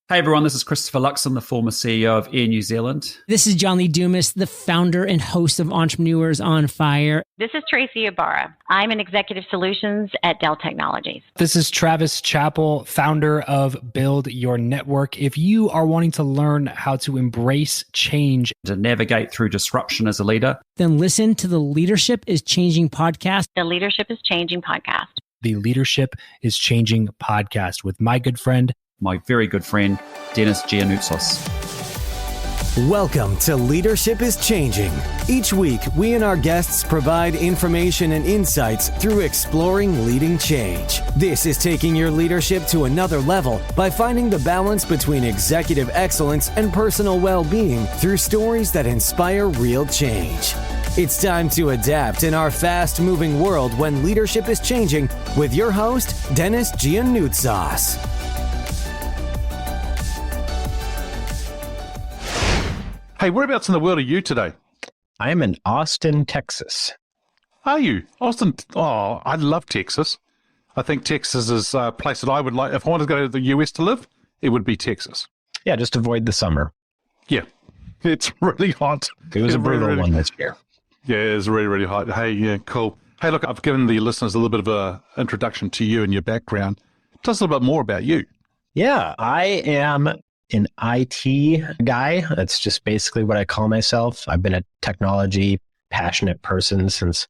Hey everyone, this is Christopher Luxon, the former CEO of Air New Zealand. This is John Lee Dumas, the founder and host of Entrepreneurs on Fire. This is Tracy Ibarra. I'm in Executive Solutions at Dell Technologies. This is Travis Chappell, founder of Build Your Network. If you are wanting to learn how to embrace change, To navigate through disruption as a leader, Then listen to the Leadership is Changing podcast. The Leadership is Changing podcast. the Leadership is Changing podcast with my good friend, my very good friend, Denis Giannoutsos. Welcome to Leadership is Changing. Each week, we and our guests provide information and insights through exploring leading change. This is taking your leadership to another level by finding the balance between executive excellence and personal well-being through stories that inspire real change. It's time to adapt in our fast-moving world when leadership is changing with your host, Denis Giannoutsos. Hey, whereabouts in the world are you today? I am in Austin, Texas. Are you? Austin? Oh, I love Texas. I think Texas is a place that I would like. If I wanted to go to the US to live, it would be Texas. Yeah, just avoid the summer. Yeah, it's really hot. It was a brutal really, one this year. Yeah, it's really, really hot. Hey, yeah, cool. Hey, look, I've given the listeners a little bit of an introduction to you and your background. Tell us a little bit more about you. Yeah, I am an IT guy. That's just basically what I call myself. I've been a technology passionate person since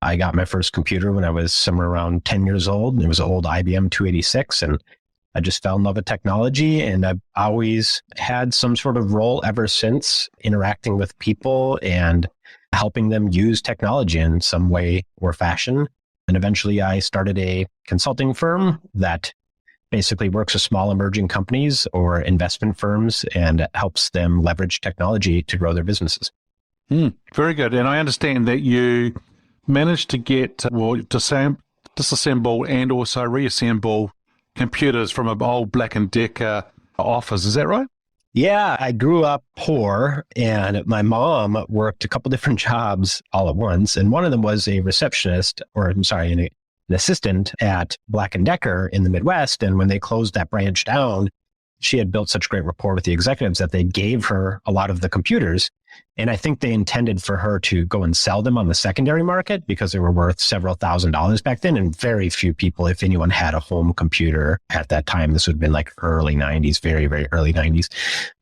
I got my first computer when I was somewhere around 10 years old. It was an old IBM 286, and I just fell in love with technology, and I've always had some sort of role ever since, interacting with people and helping them use technology in some way or fashion. And eventually I started a consulting firm that basically works with small emerging companies or investment firms and helps them leverage technology to grow their businesses. Very good. And I understand that you managed to get, disassemble and also reassemble computers from an old Black & Decker office. Is that right? Yeah, I grew up poor, and my mom worked a couple different jobs all at once. And one of them was a receptionist, an assistant at Black & Decker in the Midwest. And when they closed that branch down, she had built such great rapport with the executives that they gave her a lot of the computers. And I think they intended for her to go and sell them on the secondary market because they were worth several $1,000s back then. And very few people, if anyone, had a home computer at that time. This would have been like early 90s, very, very early 90s.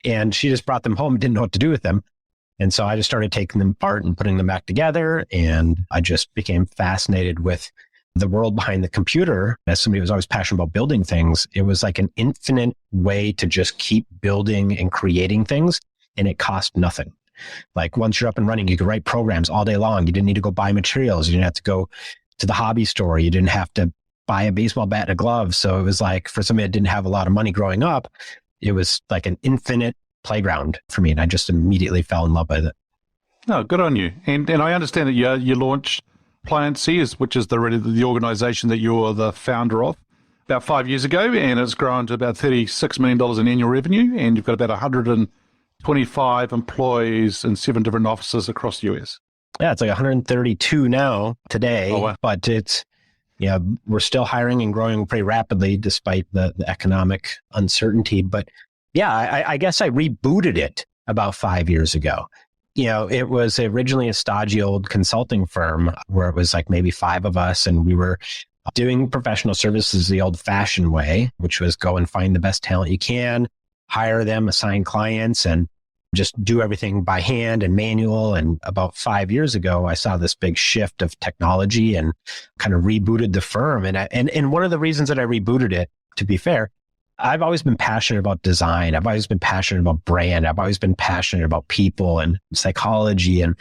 And she just brought them home, didn't know what to do with them. And so I just started taking them apart and putting them back together. And I just became fascinated with the world behind the computer. As somebody who was always passionate about building things, it was like an infinite way to just keep building and creating things, and it cost nothing. Like once you're up and running, you could write programs all day long. You didn't need to go buy materials. You didn't have to go to the hobby store. You didn't have to buy a baseball bat and a glove. So it was like, for somebody that didn't have a lot of money growing up, it was like an infinite playground for me. And I just immediately fell in love with it. Oh, good on you. And I understand that you launched Pliancy, which is the organization that you're the founder of, about 5 years ago, and it's grown to about $36 million in annual revenue, and you've got about 125 employees in 7 different offices across the US. Yeah, it's like 132 now today, Oh, wow. But it's, we're still hiring and growing pretty rapidly despite the economic uncertainty. But yeah, I guess I rebooted it about 5 years ago. It was originally a stodgy old consulting firm where it was like maybe 5 of us, and we were doing professional services the old fashioned way, which was go and find the best talent you can, hire them, assign clients, and just do everything by hand and manual. And about 5 years ago, I saw this big shift of technology and kind of rebooted the firm. And one of the reasons that I rebooted it, to be fair, I've always been passionate about design. I've always been passionate about brand. I've always been passionate about people and psychology. And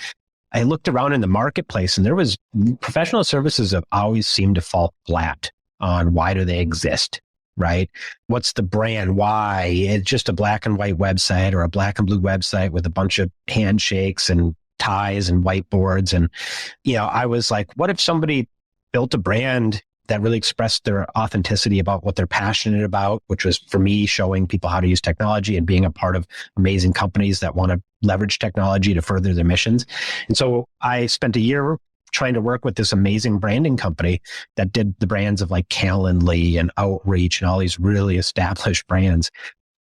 I looked around in the marketplace, and there was professional services have always seemed to fall flat on why do they exist, right? What's the brand? Why? It's just a black and white website or a black and blue website with a bunch of handshakes and ties and whiteboards. And, I was like, what if somebody built a brand that really expressed their authenticity about what they're passionate about, which was for me showing people how to use technology and being a part of amazing companies that want to leverage technology to further their missions. And so I spent a year trying to work with this amazing branding company that did the brands of like Calendly and Outreach and all these really established brands.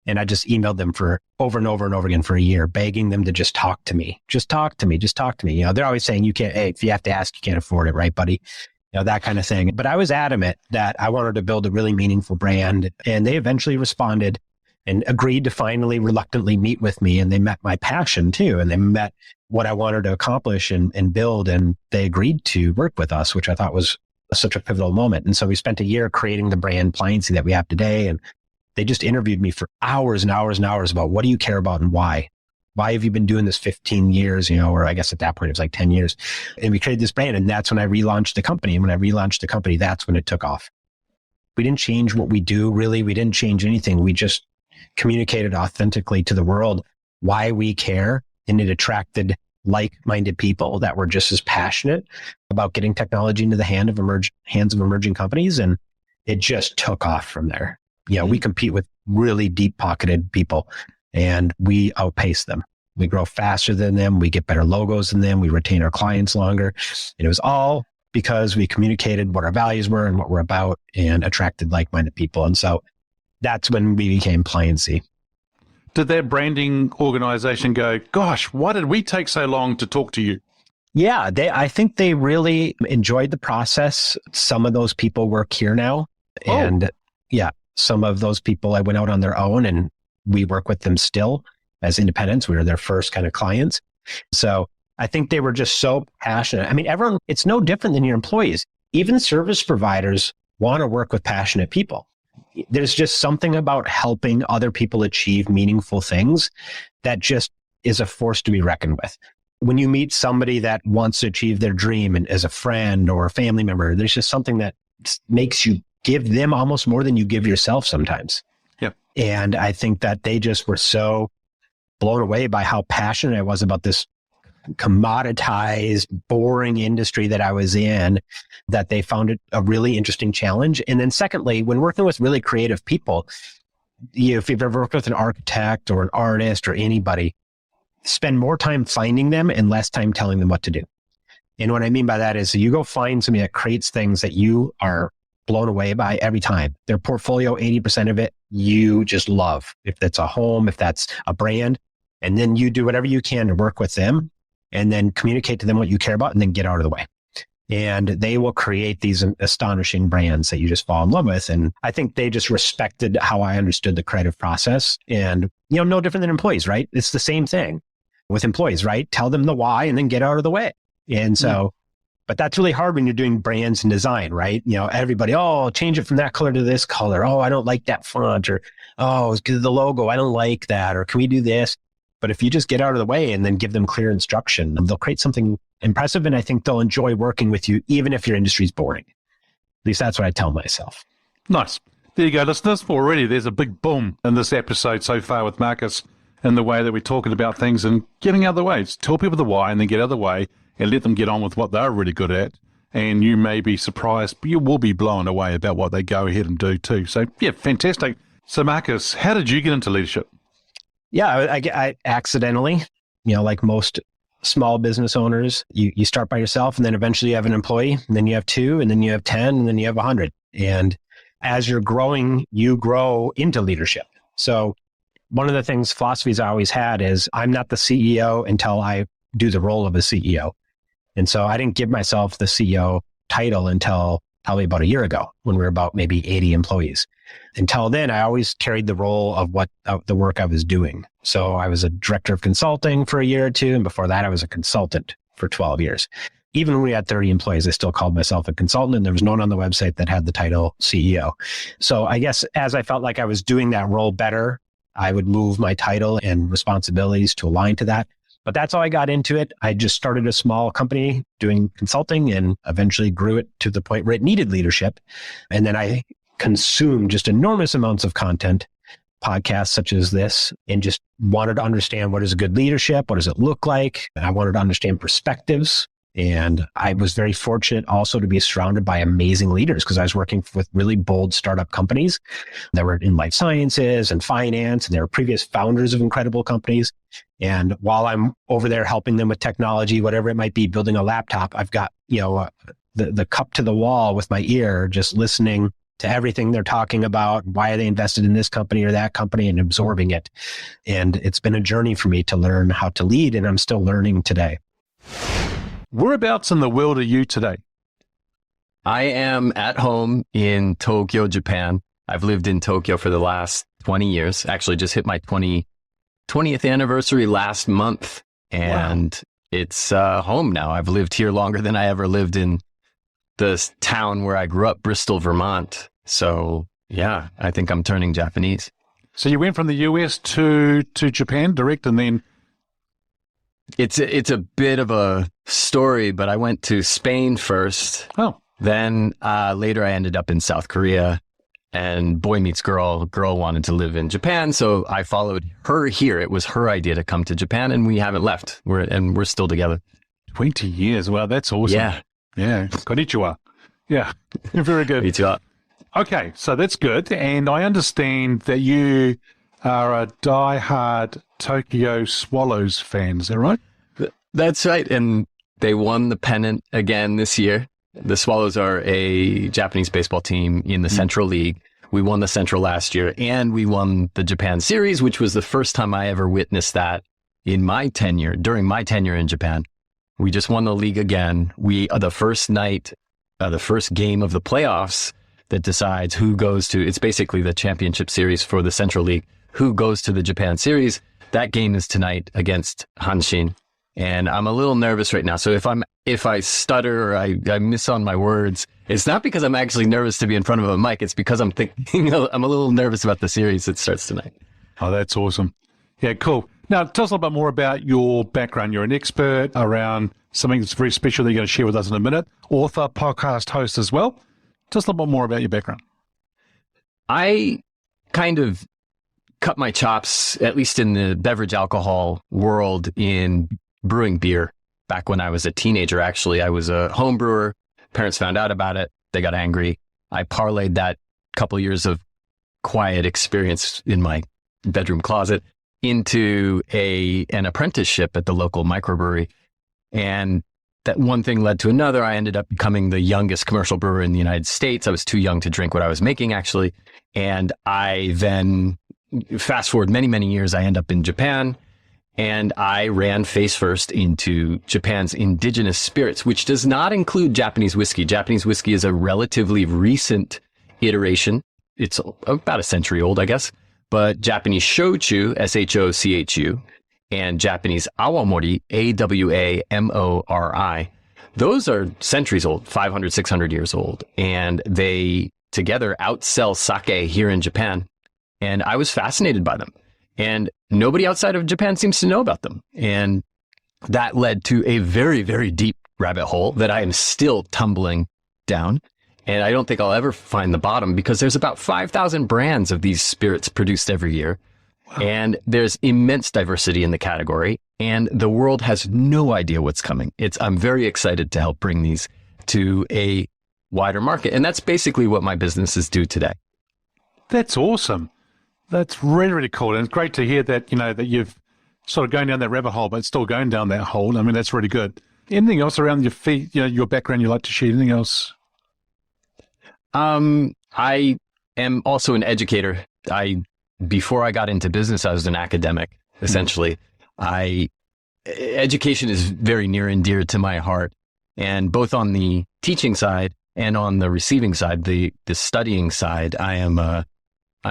And I just emailed them for over and over and over again for a year, begging them to just talk to me. Just talk to me. Just talk to me. You know, they're always saying, you can't, hey, if you have to ask, you can't afford it, right, buddy? You know, that kind of thing. But I was adamant that I wanted to build a really meaningful brand. And they eventually responded and agreed to finally reluctantly meet with me. And they met my passion too. And they met what I wanted to accomplish and build. And they agreed to work with us, which I thought was such a pivotal moment. And so we spent a year creating the brand Pliancy that we have today. And they just interviewed me for hours and hours and hours about what do you care about and why? Why have you been doing this 15 years, you know, or I guess at that point it was like 10 years. And we created this brand, and that's when I relaunched the company. And when I relaunched the company, that's when it took off. We didn't change what we do, really. We didn't change anything. We just communicated authentically to the world why we care, and it attracted like-minded people that were just as passionate about getting technology into the hands of emerging companies. And it just took off from there. You know, we compete with really deep-pocketed people, and we outpace them. We grow faster than them. We get better logos than them. We retain our clients longer. And it was all because we communicated what our values were and what we're about and attracted like-minded people. And so that's when we became Pliancy. Did that branding organization go, gosh, why did we take so long to talk to you? Yeah, I think they really enjoyed the process. Some of those people work here now. And yeah, some of those people I went out on their own, and we work with them still as independents. We were their first kind of clients. So I think they were just so passionate. I mean, everyone, it's no different than your employees. Even service providers want to work with passionate people. There's just something about helping other people achieve meaningful things that just is a force to be reckoned with. When you meet somebody that wants to achieve their dream and as a friend or a family member, there's just something that makes you give them almost more than you give yourself sometimes. Yep. And I think that they just were so blown away by how passionate I was about this commoditized, boring industry that I was in, that they found it a really interesting challenge. And then secondly, when working with really creative people, if you've ever worked with an architect or an artist or anybody, spend more time finding them and less time telling them what to do. And what I mean by that is you go find somebody that creates things that you are blown away by every time. Their portfolio, 80% of it, you just love. If that's a home, if that's a brand, and then you do whatever you can to work with them and then communicate to them what you care about and then get out of the way. And they will create these astonishing brands that you just fall in love with. And I think they just respected how I understood the creative process. And, you know, no different than employees, right? It's the same thing with employees, right? Tell them the why and then get out of the way. And so, but that's really hard when you're doing brands and design, right? You know, everybody, oh, change it from that color to this color. Oh, I don't like that font, or, oh, it's because of the logo, I don't like that. Or can we do this? But if you just get out of the way and then give them clear instruction, they'll create something impressive. And I think they'll enjoy working with you, even if your industry's boring. At least that's what I tell myself. Nice. There you go, listeners. Already there's a big boom in this episode so far with Marcus and the way that we're talking about things and getting out of the way. Just tell people the why and then get out of the way and let them get on with what they're really good at. And you may be surprised, but you will be blown away about what they go ahead and do too. So, yeah, fantastic. So, Marcus, how did you get into leadership? Yeah, I accidentally, you know, like most small business owners, you start by yourself, and then eventually you have an employee, and then you have 2, and then you have 10, and then you have 100. And as you're growing, you grow into leadership. So one of the philosophies I always had is I'm not the CEO until I do the role of a CEO. And so I didn't give myself the CEO title until probably about a year ago, when we were about maybe 80 employees. Until then, I always carried the role of the work I was doing. So I was a director of consulting for a year or 2. And before that, I was a consultant for 12 years. Even when we had 30 employees, I still called myself a consultant, and there was no one on the website that had the title CEO. So I guess as I felt like I was doing that role better, I would move my title and responsibilities to align to that. But that's how I got into it. I just started a small company doing consulting and eventually grew it to the point where it needed leadership. And then I consumed just enormous amounts of content, podcasts such as this, and just wanted to understand, what is good leadership? What does it look like? I wanted to understand perspectives. And I was very fortunate also to be surrounded by amazing leaders, because I was working with really bold startup companies that were in life sciences and finance, and they were previous founders of incredible companies. And while I'm over there helping them with technology, whatever it might be, building a laptop, I've got, the cup to the wall with my ear, just listening to everything they're talking about. Why are they invested in this company or that company, and absorbing it. And it's been a journey for me to learn how to lead, and I'm still learning today. Whereabouts in the world are you today? I am at home in Tokyo, Japan. I've lived in Tokyo for the last 20 years. Actually, just hit my 20th anniversary last month. And It's home now. I've lived here longer than I ever lived in the town where I grew up, Bristol, Vermont. So yeah, I think I'm turning Japanese. So you went from the US to Japan direct, and then it's a bit of a story, but I went to Spain first. Oh. Then later I ended up in South Korea, and boy meets girl. Girl wanted to live in Japan, so I followed her here. It was her idea to come to Japan, and we haven't left. We're still together. 20 years. Wow, that's awesome. Yeah. Yeah. Konnichiwa. Yeah. Very good. Konnichiwa. Okay, so that's good. And I understand that you are a diehard Tokyo Swallows fan. Is that right? That's right. And they won the pennant again this year. The Swallows are a Japanese baseball team in the Central League. We won the Central last year, and we won the Japan Series, which was the first time I ever witnessed that during my tenure in Japan. We just won the league again. The first night, the first game of the playoffs that decides who goes to, it's basically the championship series for the Central League, who goes to the Japan Series. That game is tonight against Hanshin. And I'm a little nervous right now. So if I stutter or I miss on my words, it's not because I'm actually nervous to be in front of a mic. It's because I'm thinking I'm a little nervous about the series that starts tonight. Oh, that's awesome. Yeah, cool. Now, tell us a little bit more about your background. You're an expert around something that's very special that you're going to share with us in a minute. Author, podcast host as well. Tell us a little bit more about your background. I kind of cut my chops, at least in the beverage alcohol world, in brewing beer. Back when I was a teenager, actually, I was a home brewer. Parents found out about it. They got angry. I parlayed that couple years of quiet experience in my bedroom closet into an apprenticeship at the local microbrewery. And that one thing led to another. I ended up becoming the youngest commercial brewer in the United States. I was too young to drink what I was making, actually. And I then, fast forward many, many years, I end up in Japan. And I ran face first into Japan's indigenous spirits, which does not include Japanese whiskey. Japanese whiskey is a relatively recent iteration. It's about a century old, I guess. But Japanese shōchū, S-H-O-C-H-U, and Japanese awamori, A-W-A-M-O-R-I, those are centuries old, 500, 600 years old. And they together outsell sake here in Japan. And I was fascinated by them. And nobody outside of Japan seems to know about them. And that led to a very, very deep rabbit hole that I am still tumbling down. And I don't think I'll ever find the bottom, because there's about 5,000 brands of these spirits produced every year. Wow. And there's immense diversity in the category. And the world has no idea what's coming. I'm very excited to help bring these to a wider market. And that's basically what my businesses do today. That's awesome. That's really, really cool. And it's great to hear that, that you've sort of going down that rabbit hole, but still going down that hole. I mean, that's really good. Anything else around your feet, your background you'd like to share? Anything else? I am also an educator. Before I got into business, I was an academic, essentially. Education is very near and dear to my heart. And both on the teaching side and on the receiving side, the studying side, I'm a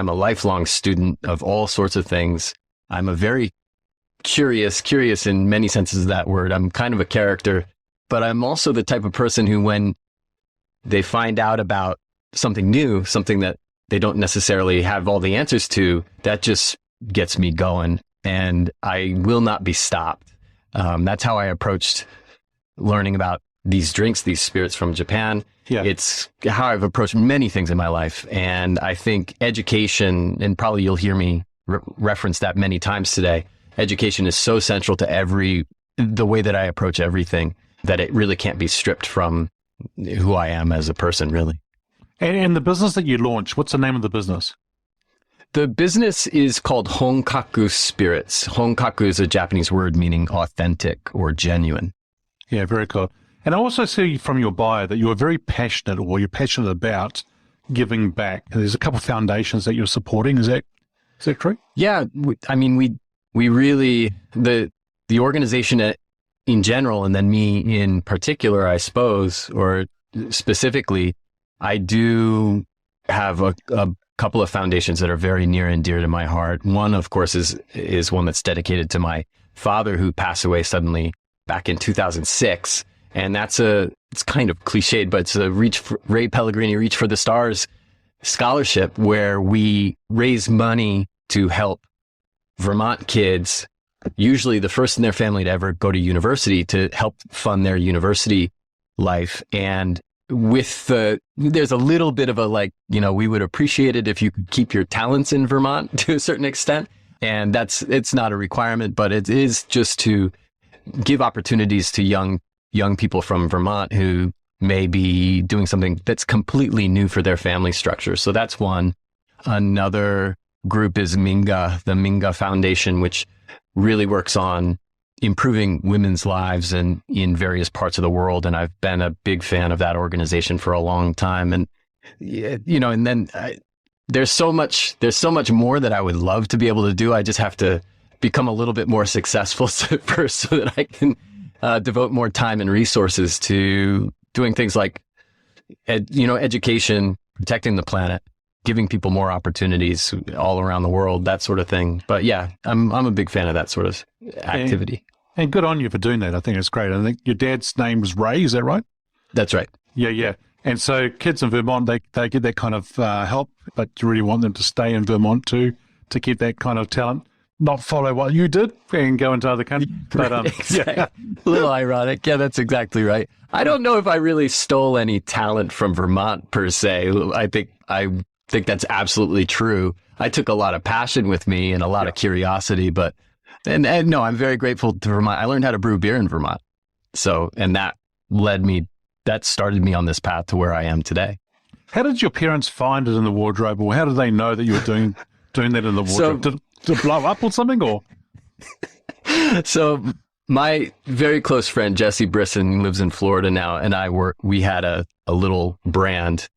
lifelong student of all sorts of things. I'm a very curious in many senses of that word. I'm kind of a character, but I'm also the type of person who, when they find out about something new, something that they don't necessarily have all the answers to, that just gets me going, and I will not be stopped. That's how I approached learning about these drinks, these spirits from Japan. Yeah. It's how I've approached many things in my life. And I think education, and probably you'll hear me reference that many times today, education is so central to the way that I approach everything, that it really can't be stripped from who I am as a person, really. And the business that you launched, what's the name of the business? The business is called Hongkaku Spirits. Hongkaku is a Japanese word meaning authentic or genuine. Yeah, very cool. And I also see from your bio that you are very passionate, or you're passionate about giving back. There's a couple of foundations that you're supporting. Is that true? Yeah, we really the organization in general, and then me in particular, I suppose, or specifically, I do have a couple of foundations that are very near and dear to my heart. One, of course, is one that's dedicated to my father, who passed away suddenly back in 2006. And it's kind of cliched, but it's a Ray Pellegrini Reach for the Stars scholarship, where we raise money to help Vermont kids, usually the first in their family to ever go to university, to help fund their university life. And there's a little bit of a we would appreciate it if you could keep your talents in Vermont to a certain extent. And it's not a requirement, but it is just to give opportunities to young people from Vermont who may be doing something that's completely new for their family structure. So that's one. Another group is Minga, the Minga Foundation, which really works on improving women's lives and in various parts of the world. And I've been a big fan of that organization for a long time. And, and then there's so much more that I would love to be able to do. I just have to become a little bit more successful first so that I can devote more time and resources to doing things like, education, protecting the planet, giving people more opportunities all around the world, that sort of thing. But yeah, I'm a big fan of that sort of activity. And good on you for doing that. I think it's great. I think your dad's name was Ray, is that right? That's right. Yeah. And so kids in Vermont, they get that kind of help, but you really want them to stay in Vermont to keep that kind of talent, not follow what you did and go into other countries. But exactly. Yeah. A little ironic. Yeah, that's exactly right. I don't know if I really stole any talent from Vermont per se. I think that's absolutely true. I took a lot of passion with me and a lot of curiosity, but no, I'm very grateful to Vermont. I learned how to brew beer in Vermont. So, and that started me on this path to where I am today. How did your parents find it in the wardrobe, or how did they know that you were doing that in the wardrobe? Did it blow up or something, or? So my very close friend, Jesse Brisson, lives in Florida now, and we had a little brand.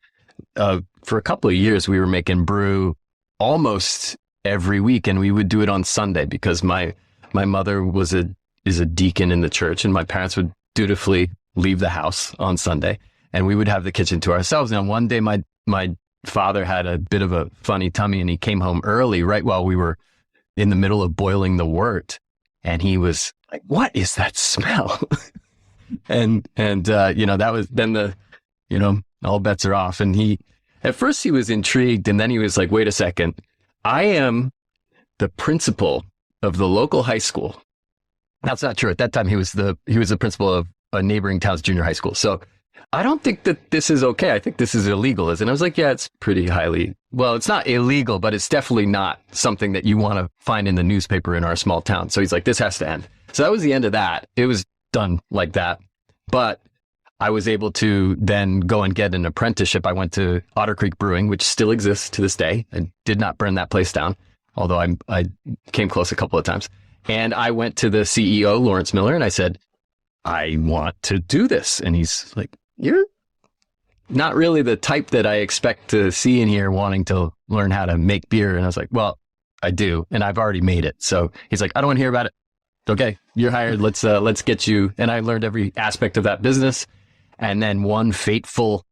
For a couple of years, we were making brew almost every week, and we would do it on Sunday because my mother is a deacon in the church, and my parents would dutifully leave the house on Sunday, and we would have the kitchen to ourselves. Now, one day, my father had a bit of a funny tummy, and he came home early, right while we were in the middle of boiling the wort, and he was like, "What is that smell?" and that was then all bets are off. And at first he was intrigued, and then he was like, "Wait a second, I am the principal of the local high school." That's not true. At that time, he was the principal of a neighboring town's junior high school. So I don't think that this is okay. I think this is illegal, isn't it? I was like, yeah, it's pretty well, it's not illegal, but it's definitely not something that you want to find in the newspaper in our small town. So he's like, this has to end. So that was the end of that. It was done like that. But I was able to then go and get an apprenticeship. I went to Otter Creek Brewing, which still exists to this day. I did not burn that place down, although I came close a couple of times. And I went to the CEO, Lawrence Miller, and I said, I want to do this. And he's like, you're not really the type that I expect to see in here wanting to learn how to make beer. And I was like, well, I do, and I've already made it. So he's like, I don't want to hear about it. Okay, you're hired. Let's get you. And I learned every aspect of that business. And then one fateful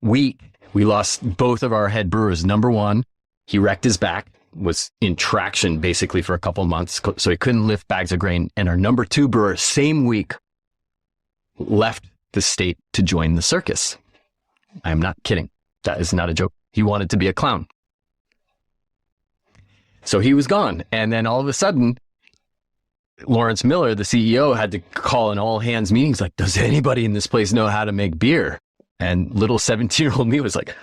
week, we lost both of our head brewers. Number one, he wrecked his back, was in traction basically for a couple of months, so he couldn't lift bags of grain. And our number two brewer, same week, left the state to join the circus. I am not kidding. That is not a joke. He wanted to be a clown. So he was gone. And then all of a sudden, Lawrence Miller, the CEO, had to call an all hands meetings like, does anybody in this place know how to make beer? And little 17-year-old me was like,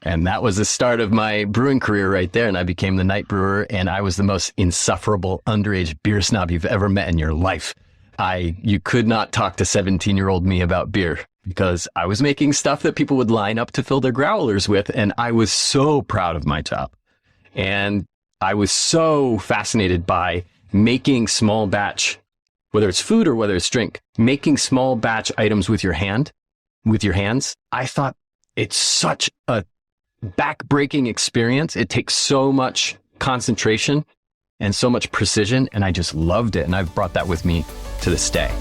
and that was the start of my brewing career right there. And I became the night brewer, and I was the most insufferable underage beer snob you've ever met in your life. You could not talk to 17-year-old me about beer because I was making stuff that people would line up to fill their growlers with. And I was so proud of my job. And I was so fascinated by making small batch, whether it's food or whether it's drink, making small batch items with your hands. I thought it's such a back-breaking experience. It takes so much concentration and so much precision, and I just loved it. And I've brought that with me to this day.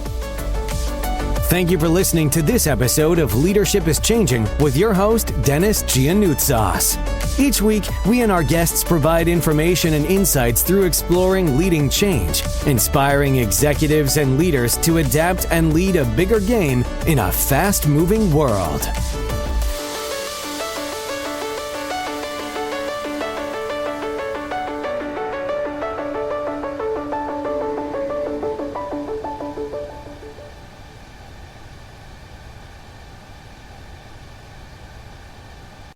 Thank you for listening to this episode of Leadership is Changing with your host, Denis Giannoutsas. Each week, we and our guests provide information and insights through exploring leading change, inspiring executives and leaders to adapt and lead a bigger game in a fast-moving world.